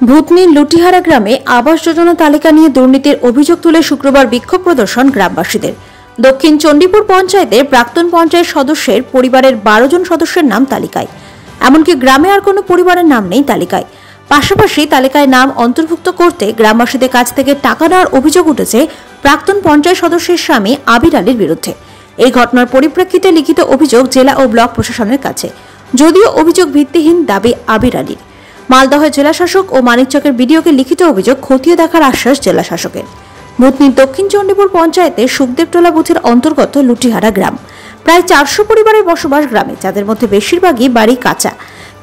ভূতনির লুটিহারা গ্রামে আবাস যোজনা তালিকা নিয়ে দুর্নীতির অভিযোগ তুলে শুক্রবার বিক্ষোভ প্রদর্শন গ্রামবাসীদের। দক্ষিণ চণ্ডীপুর পঞ্চায়েতের প্রাক্তন পঞ্চায়েত সদস্যের পরিবারের 12 জন সদস্যের নাম তালিকায়, এমনকি গ্রামে আর কোনো পরিবারের নাম নেই তালিকায়। পাশাপাশি তালিকায় নাম অন্তর্ভুক্ত করতে গ্রামবাসীদের কাছ থেকে টাকা নেওয়ার অভিযোগ উঠেছে প্রাক্তন পঞ্চায়েত সদস্যের স্বামী আবির আলীর বিরুদ্ধে। এই ঘটনার পরিপ্রেক্ষিতে লিখিত অভিযোগ জেলা ও ব্লক প্রশাসনের কাছে, যদিও অভিযোগ ভিত্তিহীন দাবি আবির আলীর। মালদহের জেলা শাসক ও মানিকচকের বিডিওকে লিখিত অভিযোগ খতিয়ে দেখার আশ্বাস জেলা শাসকের। ভূতনির দক্ষিণ চণ্ডীপুর পঞ্চায়েতের সুখদেবটোলা বুথের অন্তর্গত লুটিহারা গ্রাম। প্রায় 400 পরিবারের বসবাস গ্রামে, যাদের মধ্যে বেশিরভাগই বাড়ি কাঁচা,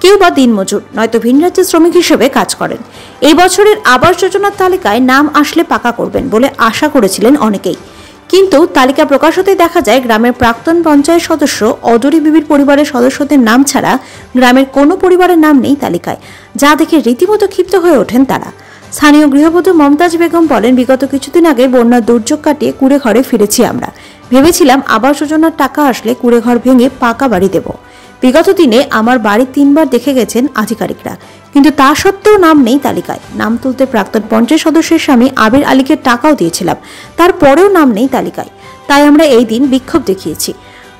কেউ বা দিনমজুর নয়তো ভিন রাজ্যের শ্রমিক হিসেবে কাজ করেন। এই বছরের আবাস যোজনার তালিকায় নাম আসলে পাকা করবেন বলে আশা করেছিলেন অনেকেই, কিন্তু তালিকা প্রকাশ হতে দেখা যায় গ্রামের প্রাক্তন পঞ্চায়েত সদস্য অদরি বিবির পরিবারের সদস্যদের নাম ছাড়া গ্রামের কোনো পরিবারের নাম নেই তালিকায়, যা দেখে রীতিমতো ক্ষিপ্ত হয়ে ওঠেন তারা। স্থানীয় গৃহবধূ মমতাজ বেগম বলেন, বিগত কিছুদিন আগে বন্যার দুর্যোগ কাটিয়ে কুড়ে ঘরে ফিরেছি আমরা। ভেবেছিলাম আবাস যোজনার টাকা আসলে কুড়ে ঘর ভেঙে পাকা বাড়ি দেব। বিগত দিনে আমার বাড়ি 3 বার দেখে গেছেন আধিকারিকরা, কিন্তু তা সত্ত্বেও নাম নেই তালিকায়। নাম তুলতে প্রাক্তন পঞ্চায়েত সদস্যের স্বামী আবির আলীকে টাকাও দিয়েছিলাম, তারপরেও নাম নেই তালিকায়। তাই আমরা এই দিন বিক্ষোভ দেখিয়েছি।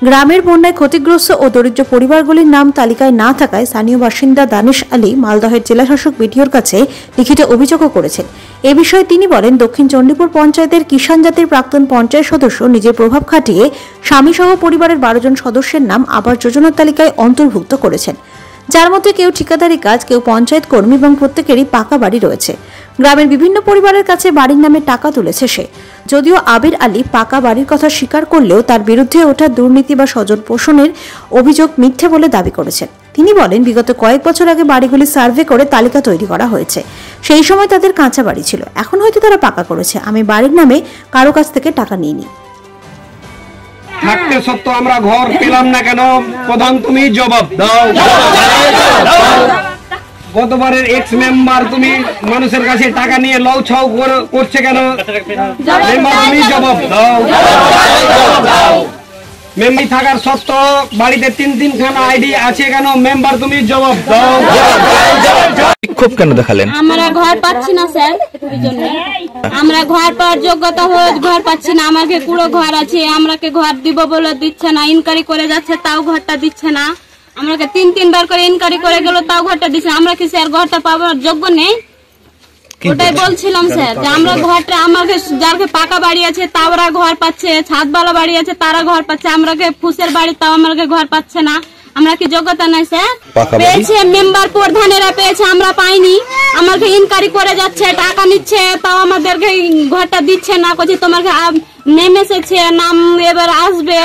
গ্রামের বন্যায় ক্ষতিগ্রস্ত ও দরিদ্র পরিবারগুলির নাম তালিকায় না থাকায় স্থানীয় বাসিন্দা দানিশ আলী মালদহের জেলাশাসক বিডিওর কাছে লিখিত অভিযোগও করেছেন। এ বিষয়ে তিনি বলেন, দক্ষিণ চণ্ডীপুর পঞ্চায়েতের কিষাণ জাতির প্রাক্তন পঞ্চায়েত সদস্য নিজের প্রভাব খাটিয়ে স্বামীসহ পরিবারের 12 জন সদস্যের নাম আবাস যোজনার তালিকায় অন্তর্ভুক্ত করেছেন, যার মধ্যে কেউ ঠিকাদারি কাজ, কেউ পঞ্চায়েত কর্মী এবং প্রত্যেকেরই পাকা বাড়ি রয়েছে। গ্রামের বিভিন্ন পরিবারের কাছে বাড়ির নামে টাকা তুলেছে সে। যদিও আবির আলী পাকা বাড়ির কথা স্বীকার করলেও তার বিরুদ্ধে ওঠা দুর্নীতি বা স্বজন পোষণের অভিযোগ মিথ্যে বলে দাবি করেছেন। তিনি বলেন, বিগত কয়েক বছর আগে বাড়িগুলি সার্ভে করে তালিকা তৈরি করা হয়েছে। সেই সময় তাদের কাঁচা বাড়ি ছিল, এখন হয়তো তারা পাকা করেছে। আমি বাড়ির নামে কারো কাছ থেকে টাকা নিইনি। থাকতে সত্ত্বেও আমরা ঘর পেলাম না কেন? প্রধান, তুমি জবাব দাও। গতবারের এক্স মেম্বার তুমি মানুষের কাছে টাকা নিয়ে লউ ছাউ করছে কেন? মেম্বার, তুমি জবাব দাও। মেম্বার থাকার সত্ত্বেও বাড়িতে 3 খানা আইডি আছে কেন? মেম্বার, তুমি জবাব দাও। বিক্ষোভ কেন দেখালেন? আমরা ঘর পাচ্ছি না স্যার, আমরা ঘর পাওয়ার যোগ্যতা হয়ে ঘর পাচ্ছি না। আমাকে পুরো ঘর আছে, আমরাকে ঘর দিব বলে দিচ্ছে না। ইনকোয়ারি করে যাচ্ছে, তাও ঘরটা দিচ্ছে না। আমাকে 3 বার করে ইনকোয়ারি করে গেল, তাও ঘরটা দিচ্ছে। আমরা কি স্যার ঘরটা পাওয়ার যোগ্য নেই? ওটাই বলছিলাম স্যার, যে আমরা ঘরটা, আমাকে যাকে পাকা বাড়ি আছে তারা ঘর পাচ্ছে, ছাদবালা বাড়ি আছে তারা ঘর পাচ্ছে, আমরাকে ফুসের বাড়ি তাও আমাকে ঘর পাচ্ছে না। আমরা কি যোগ্যতা নাই স্যার? পেয়েছে মেম্বার প্রধানেরা পেয়েছে, আমরা পাইনি। আমাকে ইনকোয়ারি করে যাচ্ছে, টাকা নিচ্ছে, তাও আমাদেরকে ঘরটা দিচ্ছে না। করছে তোমাকে নেম এসেছে, নাম এবার আসবে,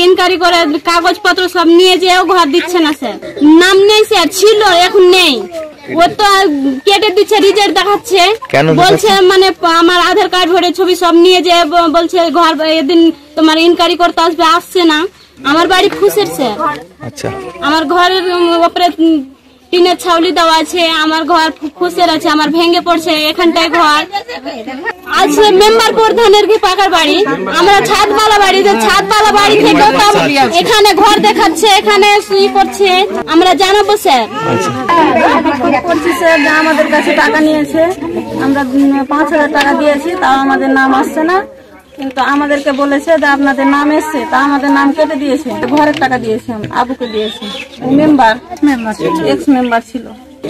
ইনকোয়ারি করে কাগজপত্র সব নিয়ে যেও ঘর দিচ্ছে না স্যার। নাম নেই স্যার, ছিল এখন নেই। ও তো কেটে দিচ্ছে, রিজেক্ট দেখাচ্ছে, বলছে মানে আমার আধার কার্ড ভরে ছবি সব নিয়ে যে বলছে ঘর এদিন তোমার ইনকোয়ারি করতে আসবে, আসছে না। আমার বাড়ি খুশের স্যার। আচ্ছা, আমার ঘরের উপরে টিনের ছাউলি দেওয়া আছে, আমার ঘর খুশের আছে, আমার ভেঙে পড়ছে এখানটায় ঘর আছে। মেম্বার প্রধানের কি পাকার বাড়ি, আমরা ছাদবালা বাড়ি, ছাদবালা বাড়ি থেকে এখানে ঘর দেখাচ্ছে, এখানে ই করছে। আমরা জানাবো স্যার। করছি স্যার, আমাদের কাছে টাকা নিয়েছে, আমরা 5000 টাকা দিয়েছি, তাও আমাদের নাম আসছে না। কিন্তু আমাদেরকে বলেছে যে আপনাদের নাম এসছে, তা আমাদের নাম কেটে দিয়েছে। ঘরের টাকা দিয়েছে, আবুকে দিয়েছে। মেম্বার এক্স মেম্বার ছিল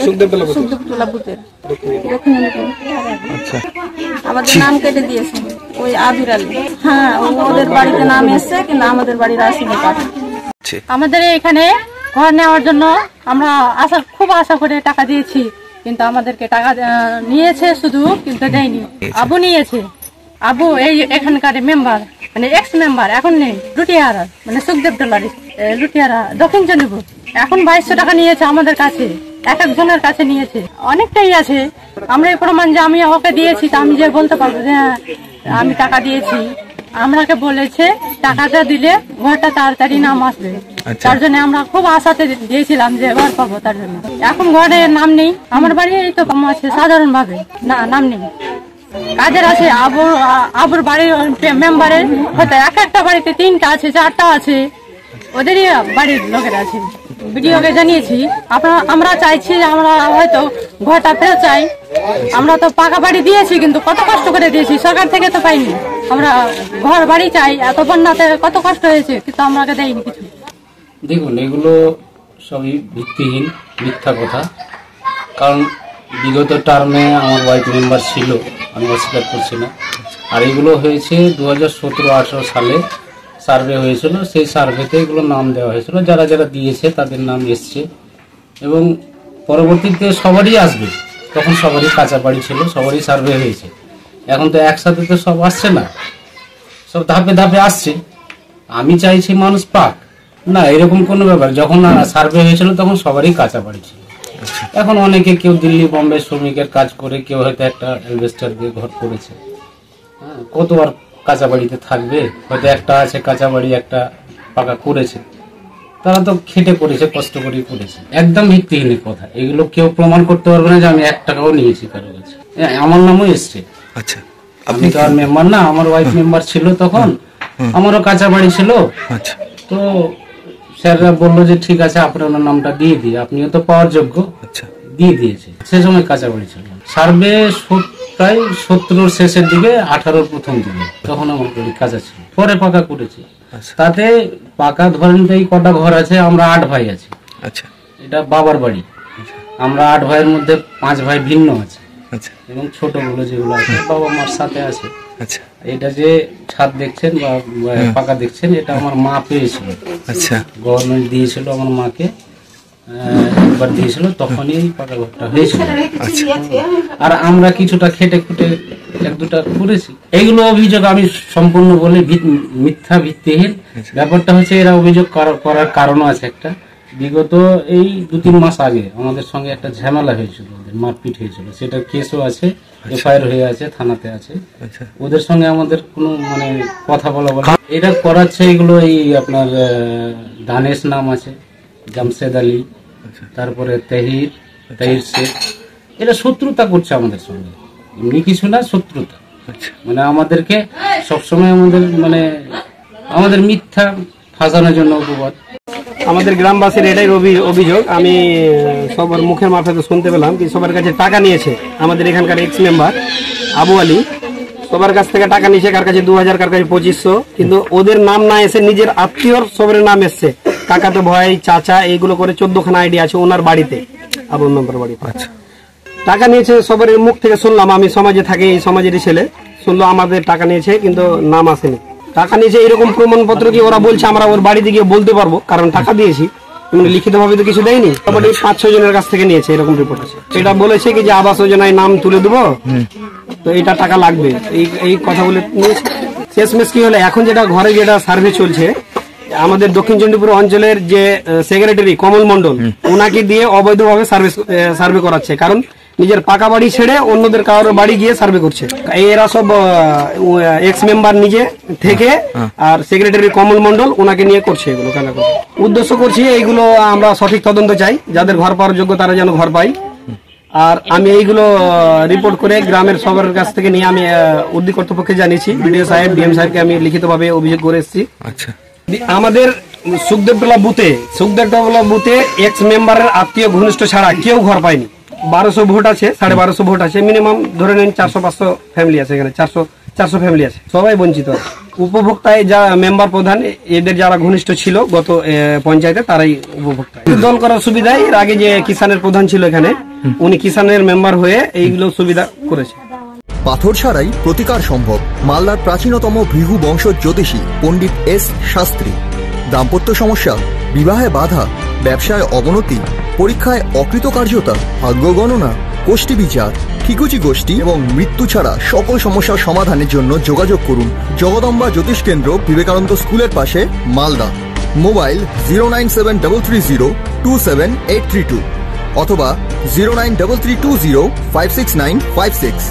সুখদেবটোলা বুথের। আমাদের নাম কেটে দিয়েছে ওই আবির আলী। হ্যাঁ, ওদের বাড়িতে নাম এসছে, কিন্তু আমাদের বাড়ির আসেনি টাকা। আমাদের এখানে ঘর নেওয়ার জন্য আমরা খুব আশা করে টাকা দিয়েছি, কিন্তু আমাদেরকে টাকা নিয়েছে শুধু, কিন্তু দেয়নি। আবু নিয়েছে, আবু এই এখানকার মেম্বার, মানে এক্স মেম্বার, এখন নেই। লুটিহারা মানে সুখদেবটোলার লুটিহারা দক্ষিণ চণ্ডীপুর। এখন 2200 টাকা নিয়েছে আমাদের কাছে, এক একজনের কাছে নিয়েছে। অনেকটাই আছে, আমরা এই প্রমাণ যে আমি ওকে দিয়েছি, তা আমি যে বলতে পারবো যে হ্যাঁ আমি টাকা দিয়েছি। আমরাকে বলেছে টাকাটা দিলে ঘরটা তাড়াতাড়ি নাম আসবে, তার জন্য আমরা খুব আশাতে দিয়েছিলাম যে ঘর পাবো। তার জন্য এখন ঘরের নাম নেই। আমার বাড়ি এই তো আছে সাধারণ ভাবে, না নাম নেই। কাজের আছে, আবুর বাড়ির মেম্বারের হয়তো এক একটা বাড়িতে 3টা আছে, 4টা আছে, ওদেরই বাড়ির লোকের আছে। বিডিওকে জানিয়েছি। আমরা চাইছি যে আমরা হয়তো ঘরটা ফেরত চাই। আমরা তো পাকা বাড়ি দিয়েছি, কিন্তু কত কষ্ট করে দিয়েছি, সরকার থেকে তো পাইনি। আমরা ঘর বাড়ি চাই, এত বন্যাতে কত কষ্ট হয়েছে, কিন্তু আমাকে দেয়নি কিছু। দেখুন, এগুলো সবই ভিত্তিহীন মিথ্যা কথা। কারণ বিগত টার্মে আমার ওয়াইফ মেম্বার ছিল, আমি অস্বীকার করছি না। আর এগুলো হয়েছে 2017-18 সালে সার্ভে হয়েছিল, সেই সার্ভেতে এগুলো নাম দেওয়া হয়েছিল, যারা যারা দিয়েছে তাদের নাম এসছে এবং পরবর্তীতে সবারই আসবে। তখন সবারই কাঁচা বাড়ি ছিল, সবারই সার্ভে হয়েছে। এখন তো একসাথে তো সব আসছে না, সব ধাপে ধাপে আসছে। আমি চাইছি মানুষ পাক না, এরকম কোনো ব্যাপার। যখন সার্ভে হয়েছিল তখন সবারই কাঁচা বাড়ি ছিল। এখন অনেকে, কেউ দিল্লি বোম্বে শ্রমিকের কাজ করে, কেউ হয়তো একটা অ্যালবেস্টার দিয়ে ঘর করেছে। কত আর কাঁচা বাড়িতে থাকবে? হয়তো একটা আছে কাঁচা বাড়ি, একটা পাকা করেছে। তারা তো খেটে করেছে, কষ্ট করে করেছে। একদম ভিত্তিহীন কথা। এগুলো কেউ প্রমাণ করতে পারবে না যে আমি 1 টাকাও নিয়েছি কারো কাছে। আমার নামও এসছে। আচ্ছা, আপনি তো আর মেম্বার না, আমার ওয়াইফ মেম্বার ছিল তখন, আমারও কাঁচা বাড়ি ছিল। আচ্ছা, তো স্যাররা বললো যে ঠিক আছে আপনার নামটা দিয়ে দিই, আপনিও তো পাওয়ার যোগ্য। আচ্ছা, দিয়ে দিয়েছে। সে সময় কাঁচা বাড়ি ছিল। সার্ভে প্রায় 70-র শেষের দিকে, 18-র প্রথম দিকে, তখন আমার বাড়ি কাঁচা ছিল। পরে পাকা করেছি। তাতে পাকা ধরেন এই কটা ঘর আছে, আমরা 8 ভাই আছি। আচ্ছা, এটা বাবার বাড়ি। আমরা 8 ভাইয়ের মধ্যে 5 ভাই ভিন্ন আছে। আচ্ছা, এবং ছোটগুলো যেগুলো আছে বাবা মার সাথে আছে। আচ্ছা, এটা যে ছাদ দেখছেন বা পাকা দেখছেন, এটা আমার মা পেয়েছিল। আচ্ছা, গভর্নমেন্ট দিয়েছিল আমার মাকে, একবার দিয়েছিল, তখনই পাকা ঘরটা হয়েছিল। আর আমরা কিছুটা খেটে খুটে 1-2টা করেছি। এইগুলো অভিযোগ আমি সম্পূর্ণ বলে মিথ্যা, ভিত্তিহীন। ব্যাপারটা হচ্ছে এরা অভিযোগ করার কারণও আছে একটা। বিগত এই 2-3 মাস আগে আমাদের সঙ্গে একটা ঝামেলা হয়েছিল, মারপিট হয়েছিল। সেটার কেসও আছে, এফআইআর হয়ে আছে, থানাতে আছে। ওদের সঙ্গে আমাদের কোনো মানে কথা বলা এটা করাচ্ছে। এগুলো এই আপনার দানেশ নাম আছে, জামশেদ আলী, তারপরে তাহির শেখ। এরা শত্রুতা করছে আমাদের সঙ্গে, এমনি কিছু না, শত্রুতা। মানে আমাদেরকে সবসময় আমাদের মিথ্যা ফাঁসানোর জন্য উপবাদ। আমাদের গ্রামবাসীর এটাই অভিযোগ। আমি সবার মুখের মারফতে শুনতে পেলাম কি সবার কাছে টাকা নিয়েছে। আমাদের এখানকার এক্স মেম্বার আবু আলী সবার কাছ থেকে টাকা নিয়েছে, কার কাছে 2000, কার কাছে 2500, কিন্তু ওদের নাম না এসে নিজের আত্মীয়র সবার নাম এসছে। কাকাতো ভাই, চাচা, এইগুলো করে 14খানা আইডি আছে ওনার বাড়িতে, আবু মেম্বার বাড়িতে। টাকা নিয়েছে সবার মুখ থেকে শুনলাম। আমি সমাজে থাকি, এই সমাজেরই ছেলে, শুনলো আমাদের টাকা নিয়েছে কিন্তু নাম আসেনি। টাকা নিয়েছে এরকম প্রমাণপত্র কি ওরা বলছে আমরা ওর বাড়িতে গিয়ে বলতে পারবো, কারণ টাকা দিয়েছি। লিখিত ভাবে তো কিছু দেয়নি। মোটামুটি 5-6 জনের কাছ থেকে নিয়েছে, এরকম রিপোর্ট আছে। এটা বলেছে কি যে আবাস যোজনায় নাম তুলে দেবো, তো এটা টাকা লাগবে, এই কথা বলে নিয়েছে। শেষমেশ কি হলো, এখন যেটা ঘরে যেটা সার্ভে চলছে, আমাদের দক্ষিণ চণ্ডীপুর অঞ্চলের যে সেক্রেটারি কমল মন্ডল, ওনাকে দিয়ে অবৈধভাবে সার্ভে করাচ্ছে। কারণ নিজের পাকা বাড়ি ছেড়ে অন্যদের কারোর বাড়ি গিয়ে সার্ভে করছে। এরা সব এক্স মেম্বার নিজে থেকে, আর সেক্রেটারি কমল মন্ডল ওনাকে নিয়ে করছে এগুলো। কেন উদ্দেশ্য করছি এইগুলো, আমরা সঠিক তদন্ত চাই, যাদের ঘর পাওয়ার যোগ্য তারা যেন ঘর পায়। আর আমি এইগুলো রিপোর্ট করে গ্রামের সবার কাছ থেকে নিয়ে আমি উদ্দি কর্তৃপক্ষে জানিয়েছি। বিডিও সাহেব, ডিএম সাহেবকে আমি লিখিতভাবে অভিযোগ করে এসেছি। আচ্ছা, আমাদের সুখদেবটোলা বুথে এক্স মেম্বারের আত্মীয় ঘনিষ্ঠ ছাড়া কেউ ঘর পায়নি। 1200 ভোট আছে, 1250 ভোট আছে, মিনিমাম ধরে নিন 400-500 ফ্যামিলি আছে এখানে, 400 ফ্যামিলি আছে, সবাই বঞ্চিত। উপভোক্তায় যা মেম্বার প্রধান, এদের যারা ঘনিষ্ঠ ছিল গত পঞ্চায়েতে, তারাই উপভোক্তা। দল করার সুবিধায় এর আগে যে কিষানের প্রধান ছিল এখানে, উনি কিষানের মেম্বার হয়ে এইগুলো সুবিধা করেছে। পাথর ছাড়াই প্রতিকার সম্ভব। মালদার প্রাচীনতম ভৃগু বংশ জ্যোতিষী পণ্ডিত এস শাস্ত্রী। দাম্পত্য সমস্যা, বিবাহে বাধা, ব্যবসায় অবনতি, পরীক্ষায় অকৃতকার্যতা, ভাগ্য গণনা, গোষ্ঠী বিচার, ঠিকুচি গোষ্ঠী এবং মৃত্যু ছাড়া সকল সমস্যার সমাধানের জন্য যোগাযোগ করুন জগদম্বা জ্যোতিষ কেন্দ্র, বিবেকানন্দ স্কুলের পাশে, মালদা। মোবাইল 09733027832 অথবা 09332056956।